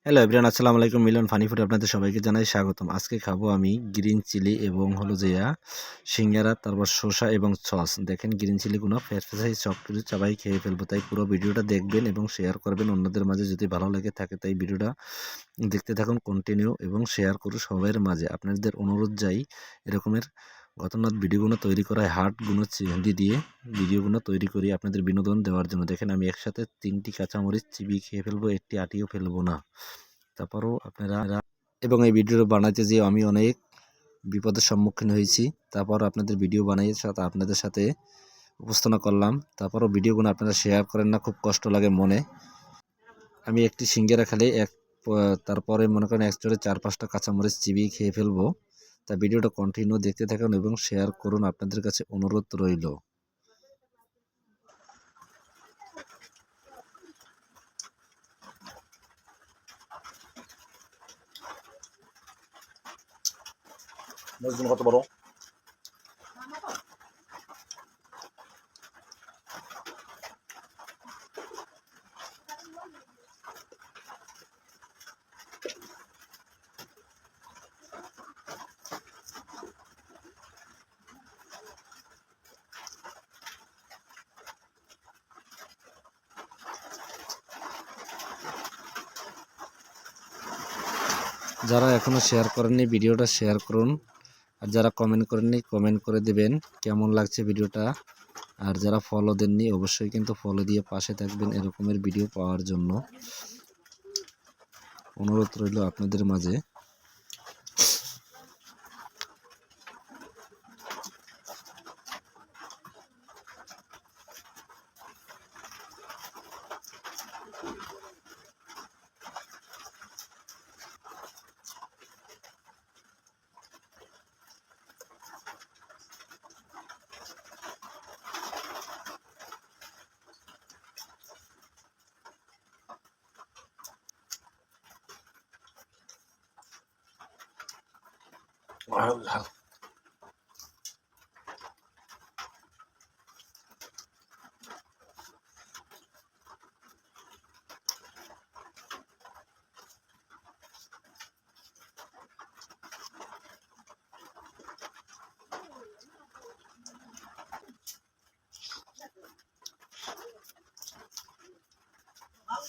Hello everyone, আসসালামু আলাইকুম। মিলন funny food আপনাদের সবাইকে জানাই স্বাগতম। আজকে খাবো আমি গ্রিন চিলি এবং হলো যে সিঙ্গারা, তারপর শসা এবং সস। দেখেন গ্রিন চিলিগুলো ফ্যাসফ্যাসাই সব কিছু চাবাই খেয়ে ফেলবো, তাই পুরো ভিডিওটা দেখবেন এবং শেয়ার করবেন অন্যদের মাঝে যদি ভালো লেগে থাকে। তাই ভিডিওটা দেখতে থাকুন কন্টিনিউ এবং শেয়ার করুন সবার মাঝে। আপনাদের অনুরোধ যাই এরকমের ঘটনার ভিডিওগুলো তৈরি করা হয়, হার্টগুলো চিংড়ি দিয়ে ভিডিওগুলো তৈরি করি আপনাদের বিনোদন দেওয়ার জন্য। দেখেন আমি একসাথে 3টি কাঁচামরিচ চিবিয়ে খেয়ে ফেলবো, একটি আটিও ফেলবো না। তারপরও আপনারা এবং এই ভিডিওটা বানাইতে যেয়ে আমি অনেক বিপদের সম্মুখীন হয়েছি। তারপর আপনাদের ভিডিও বানিয়ে আপনাদের সাথে উপস্থাপনা করলাম। তারপরও ভিডিওগুলো আপনারা শেয়ার করেন না, খুব কষ্ট লাগে মনে। আমি একটি সিঙ্গারা খেলে তারপরে মনে করেন একসাথে 4-5টা কাঁচামরিচ চিবিয়ে খেয়ে ফেলবো। তা ভিডিওটা কন্টিনিউ দেখতে থাকুন এবং শেয়ার করুন, আপনাদের কাছে অনুরোধ রইল। কত বড় যারা এখনো শেয়ার করেননি ভিডিওটা শেয়ার করুন, আর যারা কমেন্ট করেননি কমেন্ট করে দেবেন কেমন লাগছে ভিডিওটা। আর যারা ফলো দেননি অবশ্যই কিন্তু ফলো দিয়ে পাশে থাকবেন এরকমের ভিডিও পাওয়ার জন্য। অনুরোধ রইল আপনাদের মাঝে।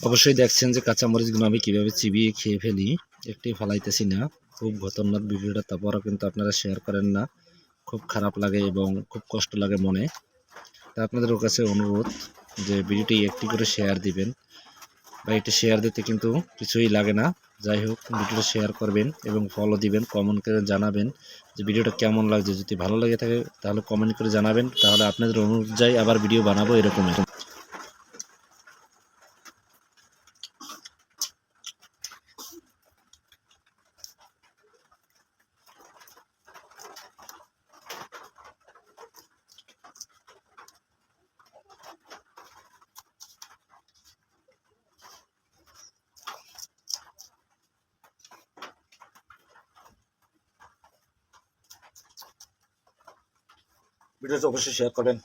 অবশ্যই দেখছেন যে কাঁচামরিচগুলো আমি কীভাবে চিবিয়ে খেয়ে ফেলি, একটি ফালাইতেছি না। খুব খতরনাক ভিডিওটা, তারপরও কিন্তু আপনারা শেয়ার করেন না, খুব খারাপ লাগে এবং খুব কষ্ট লাগে মনে। তা আপনাদের কাছে অনুরোধ যে ভিডিওটি একটি করে শেয়ার দিবেন, বা এটি শেয়ার দিতে কিন্তু কিছুই লাগে না। যাই হোক, ভিডিওটা শেয়ার করবেন এবং ফলো দিবেন, কমেন্ট করে জানাবেন যে ভিডিওটা কেমন লাগছে। যদি ভালো লাগে থাকে তাহলে কমেন্ট করে জানাবেন, তাহলে আপনাদের অনুযায়ী আবার ভিডিও বানাবো এরকমের। ভিডিওটি অবশ্যই শেয়ার করবেন।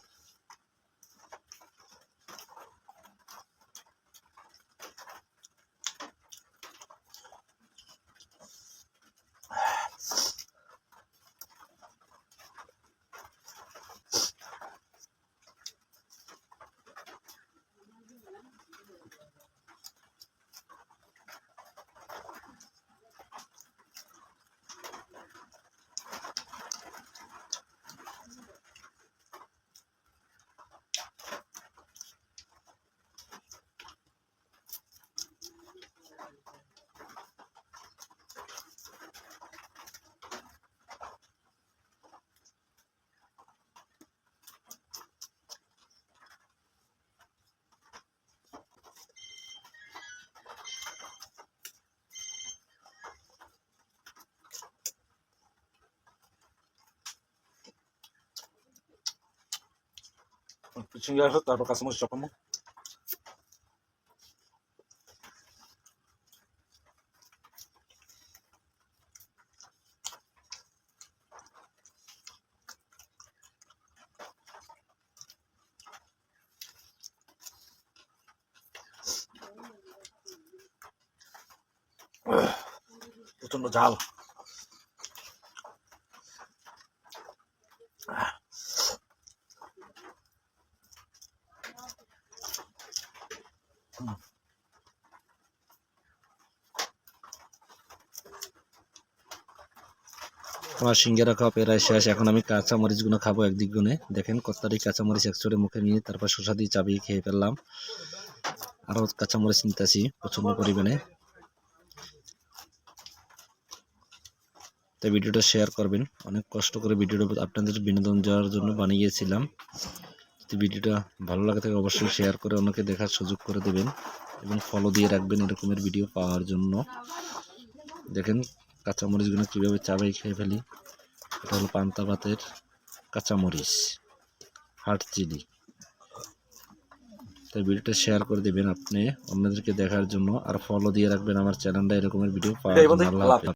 সিঙ্গারা হোক, তারপর কাঁচামরিচ চপানো। প্রচন্ড ঝাল। আমার সিঙ্গারা খাওয়া প্রায় শেষ। এখন আমি কাঁচা মরিচগুলো খাবো একদিক গুনে। দেখেন কতটারি কাঁচা মরিচ একচোটে মুখে নিয়ে তারপর শসা দিয়ে চাবিয়ে খেয়ে ফেললাম। আরও কাঁচা মরিচ নিতেছি প্রচন্ড পরিমাণে। তাই ভিডিওটা শেয়ার করবেন। অনেক কষ্ট করে ভিডিওটা আপনাদের বিনোদন দেওয়ার জন্য বানিয়েছিলাম। যদি ভিডিওটা ভালো লাগে থাকে অবশ্যই শেয়ার করে অন্যকে দেখার সুযোগ করে দেবেন এবং ফলো দিয়ে রাখবেন এরকমের ভিডিও পাওয়ার জন্য। দেখেন কাঁচামরিচগুলো কীভাবে চাবাই খেয়ে ফেলি। এটা হলো পান্তা ভাতের কাঁচামরিচ, হাট চিলি। তাই ভিডিওটা শেয়ার করে দেবেন আপনি অন্যদেরকে দেখার জন্য, আর ফলো দিয়ে রাখবেন আমার চ্যানেলটা এরকমের ভিডিও পাওয়ার জন্য। আল্লাহ হাফেজ।